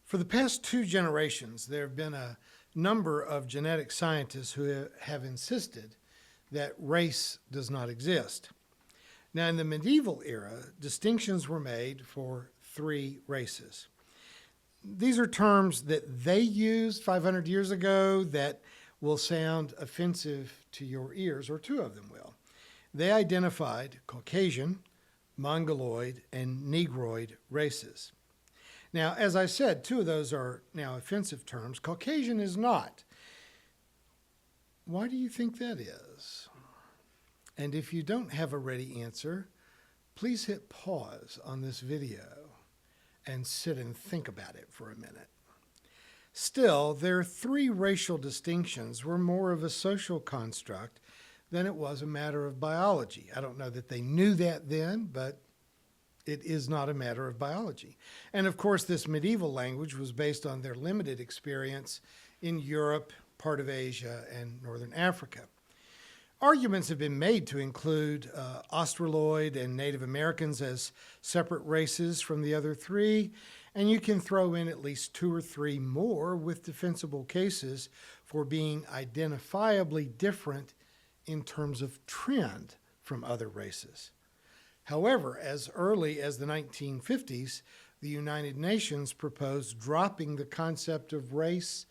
For the past 2 generations, there have been a number of genetic scientists who have insisted that race does not exist. Now, in the medieval era, distinctions were made for 3 races. These are terms that they used 500 years ago that will sound offensive to your ears, or 2 of them will. They identified Caucasian, Mongoloid, and Negroid races. Now, as I said, 2 of those are now offensive terms. Caucasian is not. Why do you think that is? And if you don't have a ready answer, please hit pause on this video and sit and think about it for a minute. Still, their 3 racial distinctions were more of a social construct than it was a matter of biology. I don't know that they knew that then, but it is not a matter of biology. And of course, this medieval language was based on their limited experience in Europe, part of Asia, and Northern Africa. Arguments have been made to include Australoid and Native Americans as separate races from the other 3, and you can throw in at least 2 or 3 more with defensible cases for being identifiably different in terms of trend from other races. However, as early as the 1950s, the United Nations proposed dropping the concept of race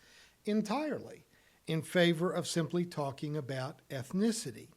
entirely in favor of simply talking about ethnicity.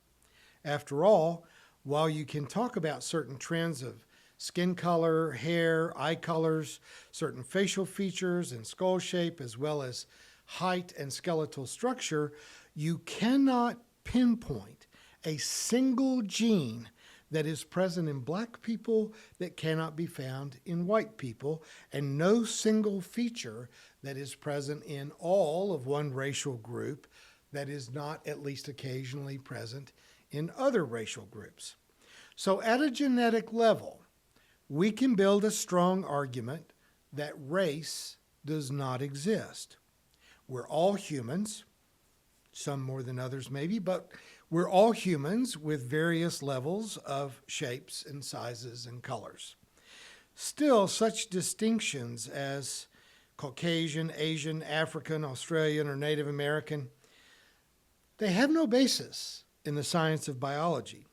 After all, while you can talk about certain trends of skin color, hair, eye colors, certain facial features and skull shape, as well as height and skeletal structure, you cannot pinpoint a single gene that is present in black people that cannot be found in white people, and no single feature that is present in all of one racial group that is not at least occasionally present in other racial groups. So at a genetic level, we can build a strong argument that race does not exist. We're all humans, some more than others maybe, but we're all humans with various levels of shapes and sizes and colors. Still, such distinctions as Caucasian, Asian, African, Australian, or Native American, they have no basis in the science of biology,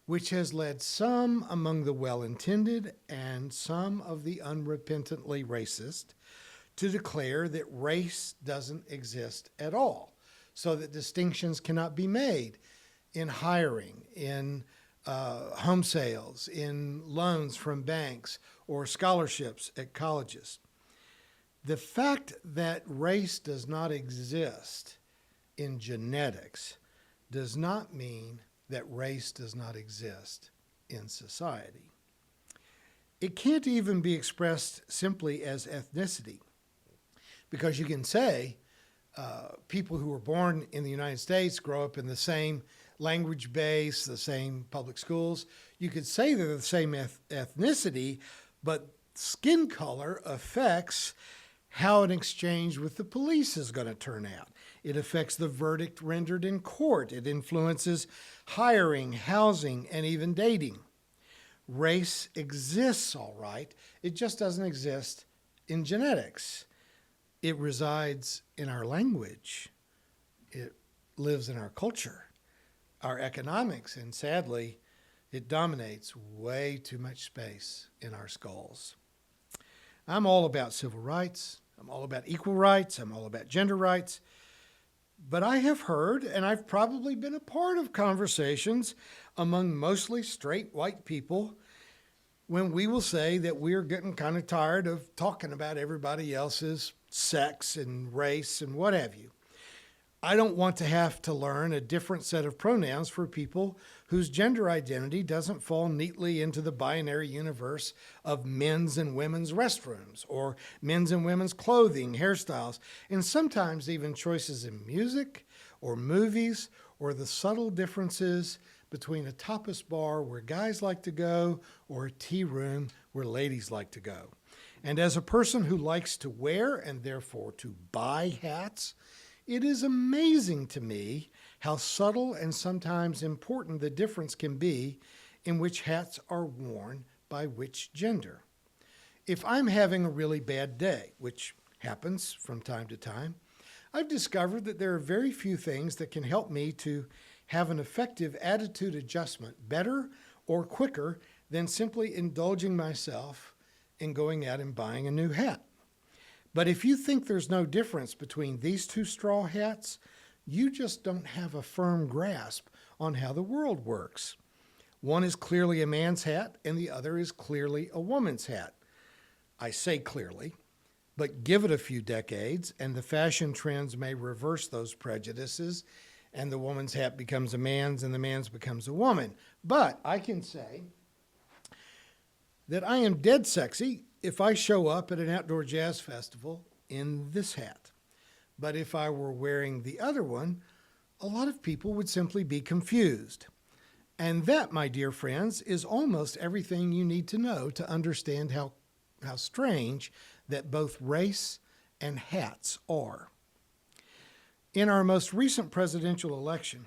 which has led some among the well-intended and some of the unrepentantly racist to declare that race doesn't exist at all, so that distinctions cannot be made in hiring, in home sales, in loans from banks, or scholarships at colleges. The fact that race does not exist in genetics does not mean that race does not exist in society. It can't even be expressed simply as ethnicity, because you can say people who were born in the United States grow up in the same language base, the same public schools. You could say they're the same ethnicity, but skin color affects how an exchange with the police is going to turn out. It affects the verdict rendered in court. It influences hiring, housing, and even dating. Race exists, all right. It just doesn't exist in genetics. It resides in our language. It lives in our culture, our economics, and sadly, it dominates way too much space in our skulls. I'm all about civil rights. I'm all about equal rights. I'm all about gender rights. But I have heard, and I've probably been a part of conversations among mostly straight white people when we will say that we're getting kind of tired of talking about everybody else's sex and race and what have you. I don't want to have to learn a different set of pronouns for people whose gender identity doesn't fall neatly into the binary universe of men's and women's restrooms, or men's and women's clothing, hairstyles, and sometimes even choices in music or movies, or the subtle differences between a tapas bar where guys like to go or a tea room where ladies like to go. And as a person who likes to wear and therefore to buy hats, it is amazing to me how subtle and sometimes important the difference can be in which hats are worn by which gender. If I'm having a really bad day, which happens from time to time, I've discovered that there are very few things that can help me to have an effective attitude adjustment better or quicker than simply indulging myself in going out and buying a new hat. But if you think there's no difference between these two straw hats, you just don't have a firm grasp on how the world works. One is clearly a man's hat, and the other is clearly a woman's hat. I say clearly, but give it a few decades, and the fashion trends may reverse those prejudices, and the woman's hat becomes a man's, and the man's becomes a woman. But I can say that I am dead sexy if I show up at an outdoor jazz festival in this hat. But if I were wearing the other one, a lot of people would simply be confused. And that, my dear friends, is almost everything you need to know to understand how strange that both race and hats are. In our most recent presidential election,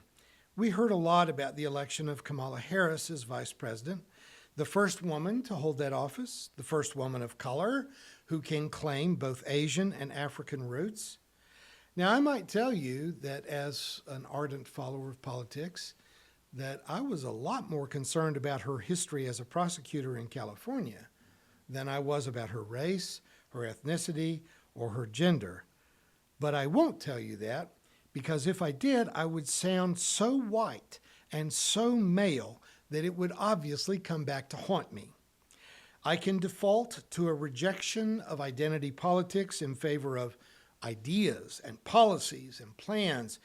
we heard a lot about the election of Kamala Harris as vice president, the first woman to hold that office, the first woman of color who can claim both Asian and African roots. Now, I might tell you that as an ardent follower of politics, that I was a lot more concerned about her history as a prosecutor in California than I was about her race, her ethnicity, or her gender. But I won't tell you that, because if I did, I would sound so white and so male that it would obviously come back to haunt me. I can default to a rejection of identity politics in favor of ideas and policies and plans,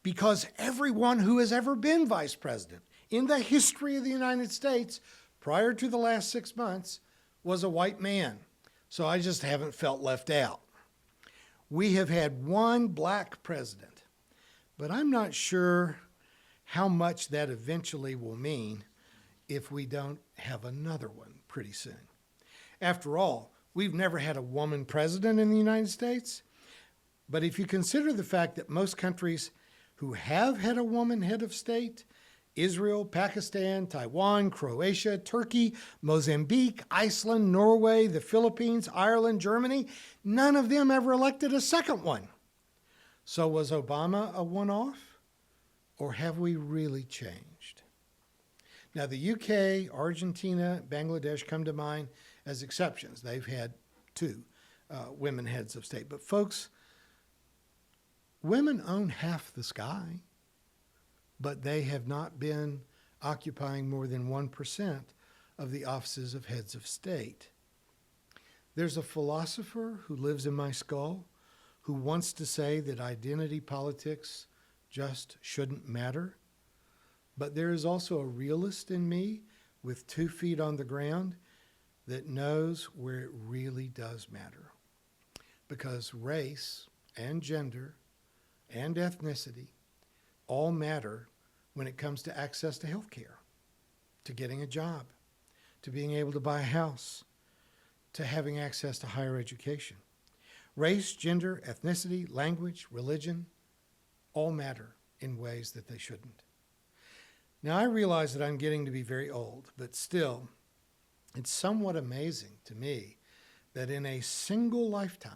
because everyone who has ever been vice president in the history of the United States prior to the last 6 months was a white man. So I just haven't felt left out. We have had one black president, but I'm not sure how much that eventually will mean if we don't have another one pretty soon. After all, we've never had a woman president in the United States. But if you consider the fact that most countries who have had a woman head of state, Israel, Pakistan, Taiwan, Croatia, Turkey, Mozambique, Iceland, Norway, the Philippines, Ireland, Germany, none of them ever elected a second one. So was Obama a one-off? Or have we really changed? Now, the UK, Argentina, Bangladesh come to mind as exceptions. They've had two women heads of state. But folks, women own half the sky, but they have not been occupying more than 1% of the offices of heads of state. There's a philosopher who lives in my skull who wants to say that identity politics just shouldn't matter. But there is also a realist in me with 2 feet on the ground that knows where it really does matter. Because race and gender and ethnicity all matter when it comes to access to health care, to getting a job, to being able to buy a house, to having access to higher education. Race, gender, ethnicity, language, religion, all matter in ways that they shouldn't. Now, I realize that I'm getting to be very old, but still, it's somewhat amazing to me that in a single lifetime,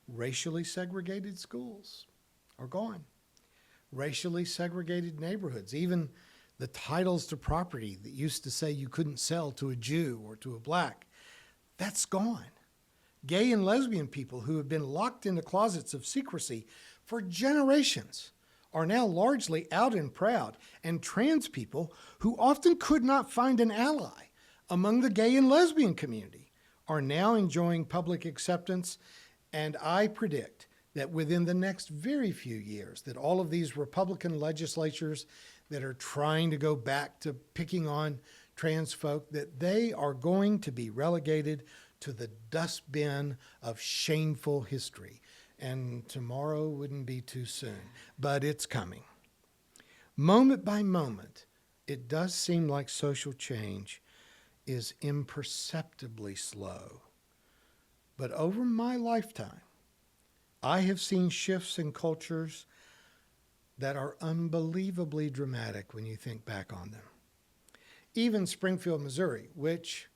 racially segregated schools are gone. Racially segregated neighborhoods, even the titles to property that used to say you couldn't sell to a Jew or to a black, that's gone. Gay and lesbian people who have been locked into closets of secrecy for generations are now largely out and proud, and trans people who often could not find an ally among the gay and lesbian community are now enjoying public acceptance, and I predict that within the next very few years that all of these Republican legislatures that are trying to go back to picking on trans folk, that they are going to be relegated to the dustbin of shameful history. And tomorrow wouldn't be too soon, but it's coming. Moment by moment, it does seem like social change is imperceptibly slow. But over my lifetime, I have seen shifts in cultures that are unbelievably dramatic when you think back on them. Even Springfield, Missouri, which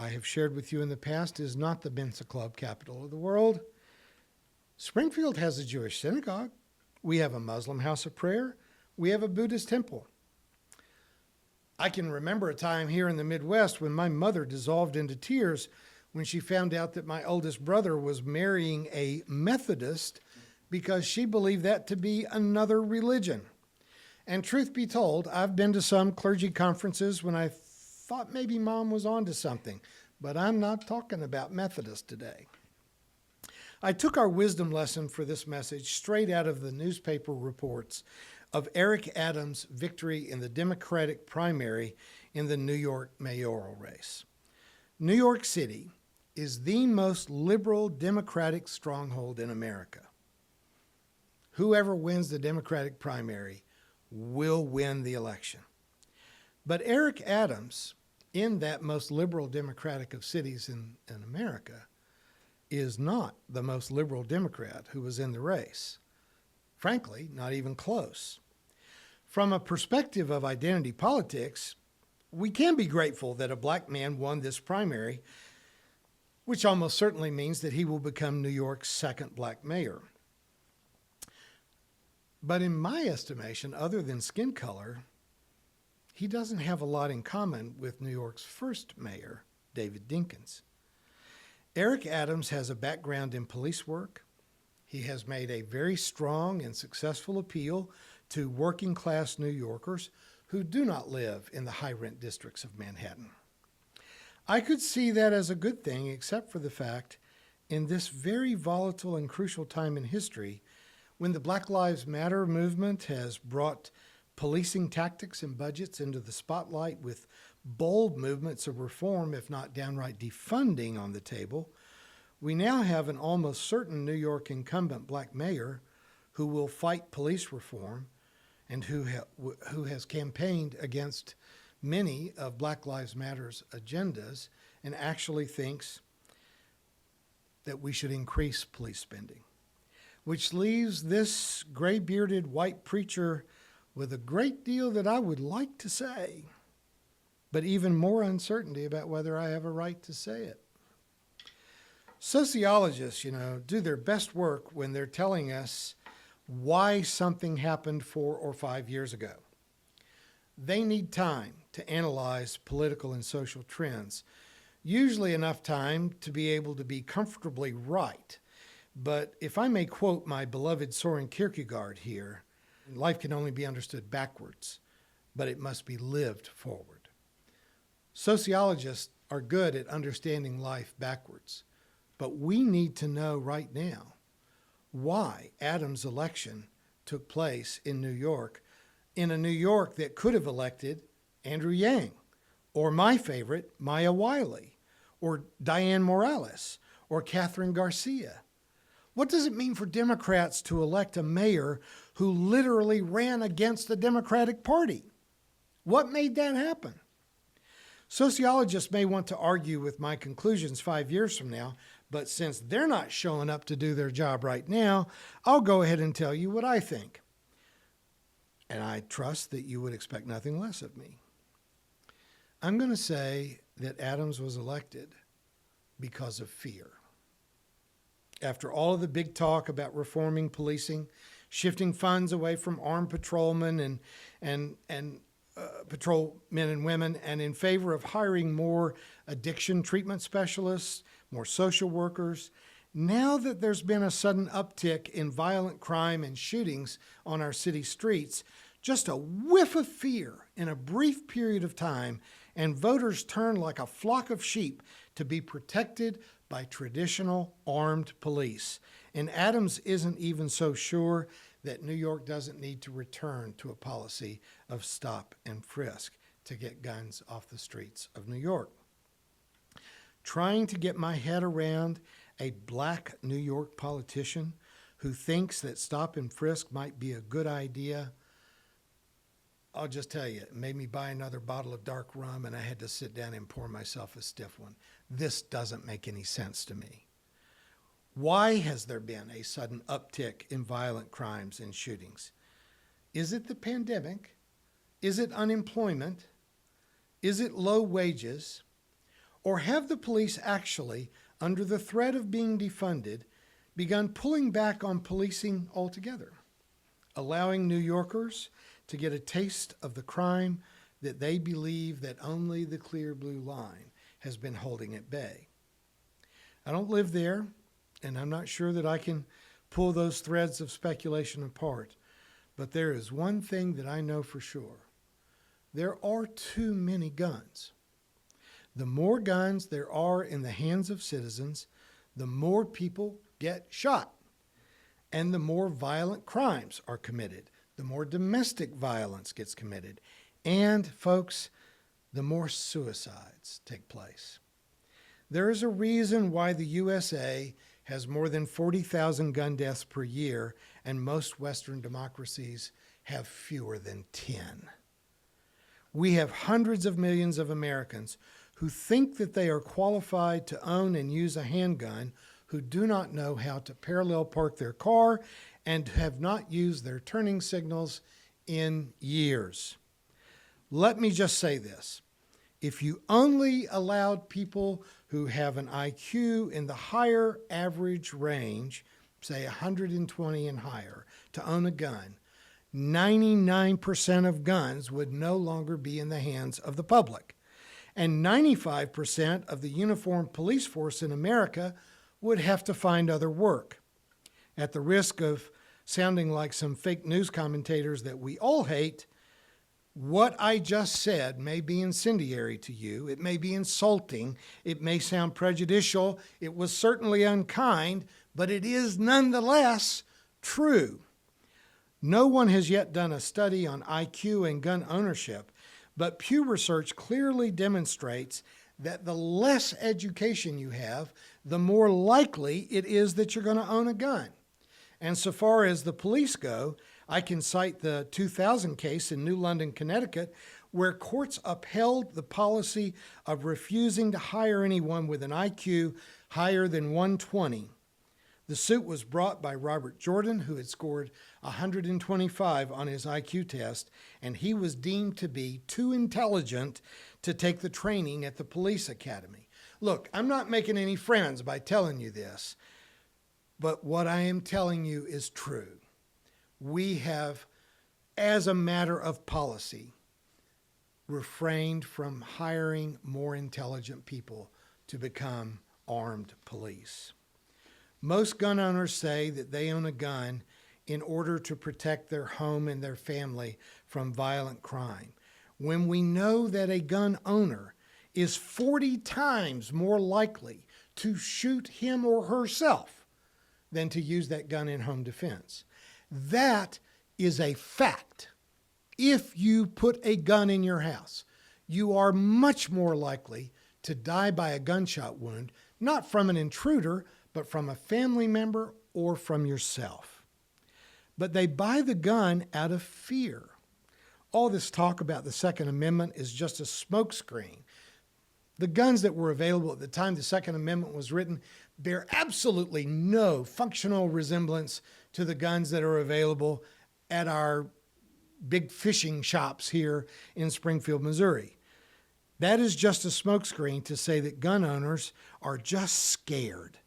I have shared with you in the past, is not the Mensa Club capital of the world. Springfield has a Jewish synagogue. We have a Muslim house of prayer. We have a Buddhist temple. I can remember a time here in the Midwest when my mother dissolved into tears when she found out that my oldest brother was marrying a Methodist because she believed that to be another religion. And truth be told, I've been to some clergy conferences when I thought maybe Mom was onto something, but I'm not talking about Methodist today. I took our wisdom lesson for this message straight out of the newspaper reports of Eric Adams' victory in the Democratic primary in the New York mayoral race. New York City is the most liberal Democratic stronghold in America. Whoever wins the Democratic primary will win the election. But Eric Adams, in that most liberal Democratic of cities in America, is not the most liberal Democrat who was in the race. Frankly, not even close. From a perspective of identity politics, we can be grateful that a black man won this primary, which almost certainly means that he will become New York's second black mayor. But in my estimation, other than skin color, he doesn't have a lot in common with New York's first mayor, David Dinkins. Eric Adams has a background in police work. He has made a very strong and successful appeal to working class New Yorkers who do not live in the high rent districts of Manhattan. I could see that as a good thing, except for the fact in this very volatile and crucial time in history, when the Black Lives Matter movement has brought policing tactics and budgets into the spotlight with bold movements of reform, if not downright defunding, on the table, we now have an almost certain New York incumbent black mayor who will fight police reform and who has campaigned against many of Black Lives Matter's agendas and actually thinks that we should increase police spending, which leaves this gray-bearded white preacher with a great deal that I would like to say, but even more uncertainty about whether I have a right to say it. Sociologists, do their best work when they're telling us why something happened 4 or 5 years ago. They need time to analyze political and social trends, usually enough time to be able to be comfortably right. But if I may quote my beloved Soren Kierkegaard here, life can only be understood backwards, but it must be lived forward. Sociologists are good at understanding life backwards, but we need to know right now why Adams' election took place in New York, in a New York that could have elected Andrew Yang, or my favorite, Maya Wiley, or Diane Morales, or Catherine Garcia. What does it mean for Democrats to elect a mayor who literally ran against the Democratic Party? What made that happen? Sociologists may want to argue with my conclusions 5 years from now, but since they're not showing up to do their job right now, I'll go ahead and tell you what I think. And I trust that you would expect nothing less of me. I'm going to say that Adams was elected because of fear. After all of the big talk about reforming policing, shifting funds away from armed patrolmen and patrolmen and women, and in favor of hiring more addiction treatment specialists, more social workers, now that there's been a sudden uptick in violent crime and shootings on our city streets, just a whiff of fear in a brief period of time, and voters turn like a flock of sheep to be protected by traditional armed police. And Adams isn't even so sure that New York doesn't need to return to a policy of stop and frisk to get guns off the streets of New York. Trying to get my head around a black New York politician who thinks that stop and frisk might be a good idea, I'll just tell you, it made me buy another bottle of dark rum and I had to sit down and pour myself a stiff one. This doesn't make any sense to me. Why has there been a sudden uptick in violent crimes and shootings? Is it the pandemic? Is it unemployment? Is it low wages? Or have the police actually, under the threat of being defunded, begun pulling back on policing altogether, allowing New Yorkers to get a taste of the crime that they believe that only the clear blue line has been holding at bay? I don't live there, and I'm not sure that I can pull those threads of speculation apart, but there is one thing that I know for sure. There are too many guns. The more guns there are in the hands of citizens, the more people get shot, and the more violent crimes are committed, the more domestic violence gets committed, and, folks, the more suicides take place. There is a reason why the USA has more than 40,000 gun deaths per year, and most Western democracies have fewer than 10. We have hundreds of millions of Americans who think that they are qualified to own and use a handgun, who do not know how to parallel park their car and have not used their turning signals in years. Let me just say this. If you only allowed people who have an IQ in the higher average range, say 120 and higher, to own a gun, 99% of guns would no longer be in the hands of the public. And 95% of the uniformed police force in America would have to find other work. At the risk of sounding like some fake news commentators that we all hate, what I just said may be incendiary to you. It may be insulting. It may sound prejudicial. It was certainly unkind, but it is nonetheless true. No one has yet done a study on IQ and gun ownership, but Pew Research clearly demonstrates that the less education you have, the more likely it is that you're going to own a gun. And so far as the police go, I can cite the 2000 case in New London, Connecticut, where courts upheld the policy of refusing to hire anyone with an IQ higher than 120. The suit was brought by Robert Jordan, who had scored 125 on his IQ test, and he was deemed to be too intelligent to take the training at the police academy. Look, I'm not making any friends by telling you this, but what I am telling you is true. We have, as a matter of policy, refrained from hiring more intelligent people to become armed police. Most gun owners say that they own a gun in order to protect their home and their family from violent crime, when we know that a gun owner is 40 times more likely to shoot him or herself than to use that gun in home defense. That is a fact. If you put a gun in your house, you are much more likely to die by a gunshot wound, not from an intruder, but from a family member or from yourself. But they buy the gun out of fear. All this talk about the Second Amendment is just a smokescreen. The guns that were available at the time the Second Amendment was written bear absolutely no functional resemblance to the guns that are available at our big fishing shops here in Springfield, Missouri. That is just a smokescreen to say that gun owners are just scared.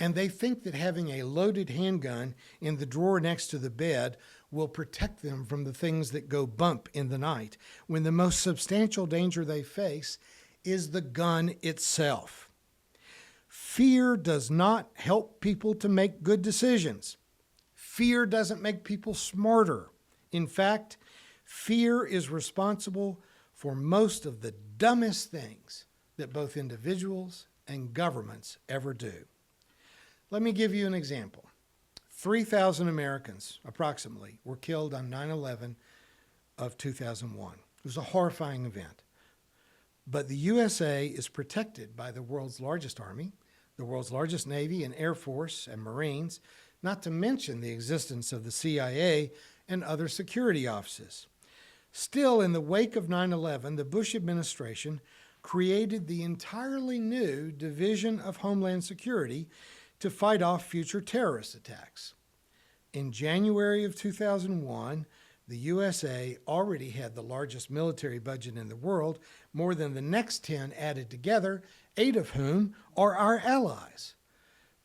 And they think that having a loaded handgun in the drawer next to the bed will protect them from the things that go bump in the night, when the most substantial danger they face is the gun itself. Fear does not help people to make good decisions. Fear doesn't make people smarter. In fact, fear is responsible for most of the dumbest things that both individuals and governments ever do. Let me give you an example. 3,000 Americans, approximately, were killed on 9/11 of 2001. It was a horrifying event. But the USA is protected by the world's largest army, the world's largest Navy and Air Force and Marines, not to mention the existence of the CIA and other security offices. Still, in the wake of 9/11, the Bush administration created the entirely new Division of Homeland Security to fight off future terrorist attacks. In January of 2001, The USA already had the largest military budget in the world, more than the next 10 added together, 8 of whom are our allies.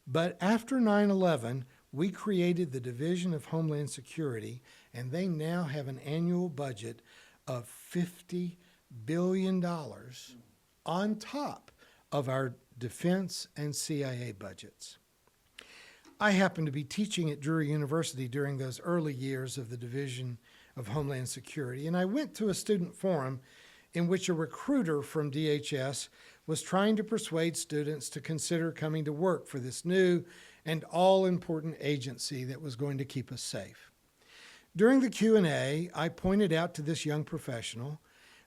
But after 9/11, we created the Division of Homeland Security, and they now have an annual budget of $50 billion on top of our defense and CIA budgets. I happened to be teaching at Drury University during those early years of the Division of Homeland Security, and I went to a student forum in which a recruiter from DHS was trying to persuade students to consider coming to work for this new and all-important agency that was going to keep us safe. During the Q&A, I pointed out to this young professional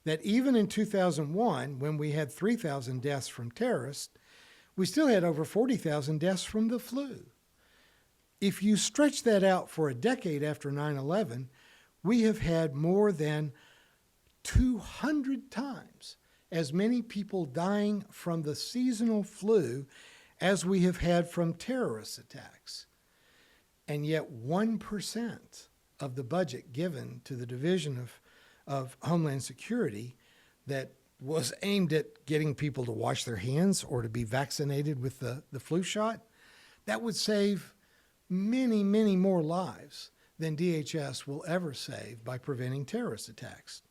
that even in 2001, when we had 3,000 deaths from terrorists, we still had over 40,000 deaths from the flu. If you stretch that out for a decade after 9/11, we have had more than 200 times as many people dying from the seasonal flu as we have had from terrorist attacks. And yet 1% of the budget given to the Division of Homeland Security that was aimed at getting people to wash their hands or to be vaccinated with the flu shot, that would save many, many more lives than DHS will ever save by preventing terrorist attacks.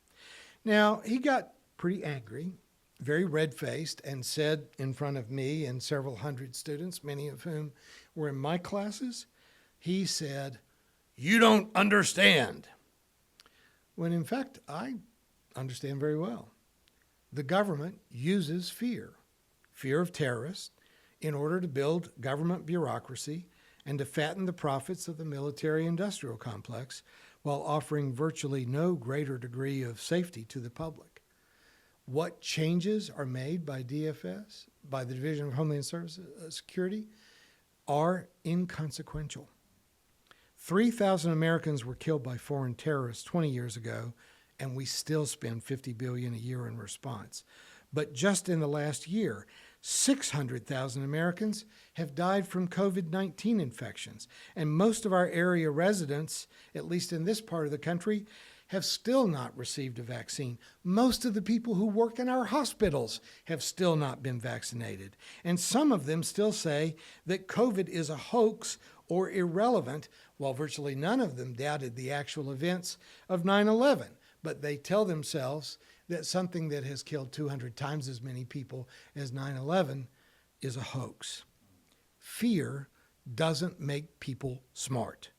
Now, he got pretty angry, very red-faced, and said in front of me and several hundred students, many of whom were in my classes, he said, "You don't understand." When in fact, I understand very well. The government uses fear of terrorists, in order to build government bureaucracy and to fatten the profits of the military-industrial complex while offering virtually no greater degree of safety to the public. What changes are made by DFS, by the Division of Homeland Security, are inconsequential. 3,000 Americans were killed by foreign terrorists 20 years ago, and we still spend $50 billion a year in response. But just in the last year, 600,000 Americans have died from COVID-19 infections, and most of our area residents, at least in this part of the country, have still not received a vaccine. Most of the people who work in our hospitals have still not been vaccinated, and some of them still say that COVID is a hoax or irrelevant, while virtually none of them doubted the actual events of 9/11. But they tell themselves that something that has killed 200 times as many people as 9/11 is a hoax. Fear doesn't make people smart.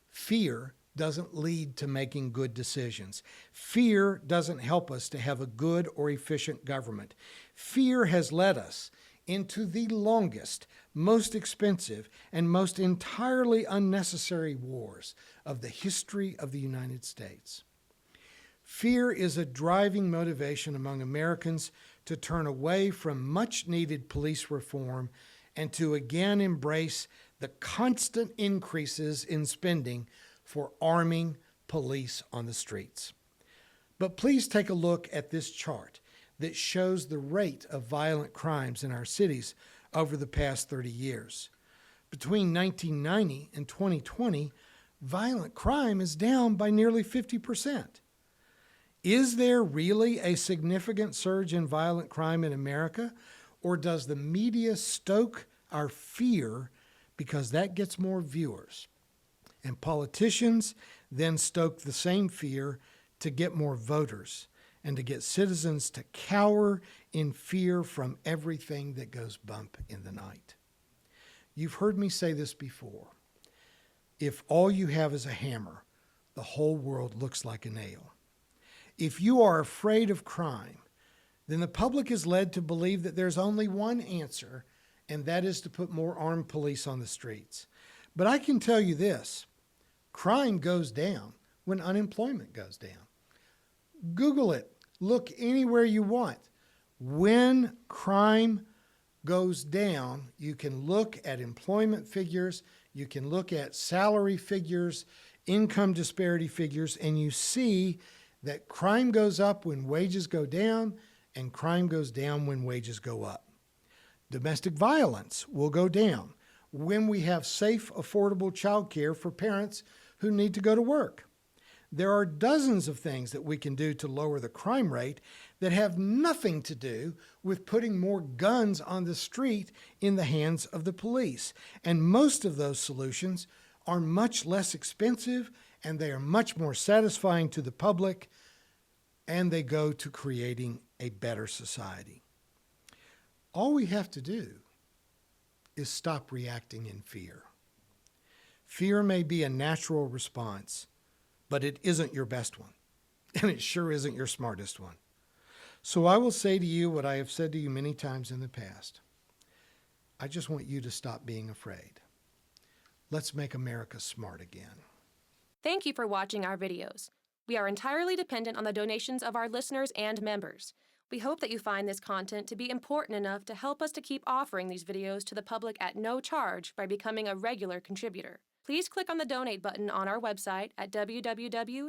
Fear doesn't lead to making good decisions. Fear doesn't help us to have a good or efficient government. Fear has led us into the longest, most expensive, and most entirely unnecessary wars of the history of the United States. Fear is a driving motivation among Americans to turn away from much-needed police reform and to again embrace the constant increases in spending for arming police on the streets. But please take a look at this chart that shows the rate of violent crimes in our cities over the past 30 years. Between 1990 and 2020, violent crime is down by nearly 50%. Is there really a significant surge in violent crime in America, or does the media stoke our fear because that gets more viewers? And politicians then stoke the same fear to get more voters and to get citizens to cower in fear from everything that goes bump in the night. You've heard me say this before. If all you have is a hammer, the whole world looks like a nail. If you are afraid of crime, then the public is led to believe that there's only one answer, and that is to put more armed police on the streets. But I can tell you this, crime goes down when unemployment goes down. Google it. Look anywhere you want. When crime goes down, you can look at employment figures, you can look at salary figures, income disparity figures, and you see that crime goes up when wages go down and crime goes down when wages go up. Domestic violence will go down when we have safe, affordable child care for parents who need to go to work. There are dozens of things that we can do to lower the crime rate that have nothing to do with putting more guns on the street in the hands of the police. And most of those solutions are much less expensive, and they are much more satisfying to the public, and they go to creating a better society. All we have to do is stop reacting in fear. Fear may be a natural response, but it isn't your best one, and it sure isn't your smartest one. So I will say to you what I have said to you many times in the past. I just want you to stop being afraid. Let's make America smart again. Thank you for watching our videos. We are entirely dependent on the donations of our listeners and members. We hope that you find this content to be important enough to help us to keep offering these videos to the public at no charge by becoming a regular contributor. Please click on the donate button on our website at www.spfccc.org.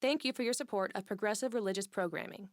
Thank you for your support of progressive religious programming.